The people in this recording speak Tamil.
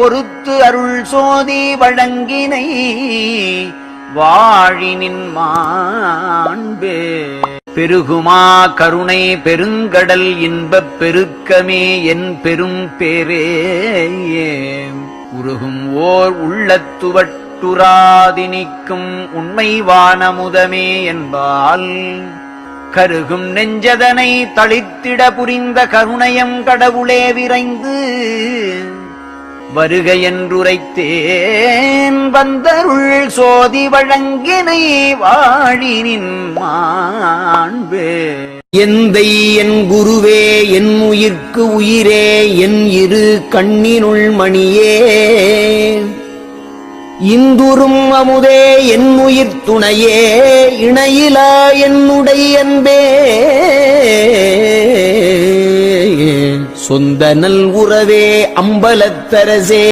பொறுத்து அருள் சோதி வழங்கினை வாழினின் மாண்பே. பெருகுமா கருணை பெருங்கடல் இன்பப் பெருக்கமே என் பெரும் பேரே. உருகும் ஓர் உள்ளத்துவட்டுராதினிக்கும் உண்மை வானமுதமே என்பால் கருகும் நெஞ்சதனை தளித்திட புரிந்த கருணையம் கடவுளே விரைந்து வருக என்றுரைத்தேன். வந்தருள் சோதி வழங்கினை வாழினின் மாண்பே. எந்தை என் குருவே என் உயிர்க்கு உயிரே என் இரு கண்ணினுள் மணியே. இந்துரும் அமுதே என் உயிர் துணையே இணையிலா என்னுடைய அன்பே. சொந்த நல் உறவே அம்பலத்தரசே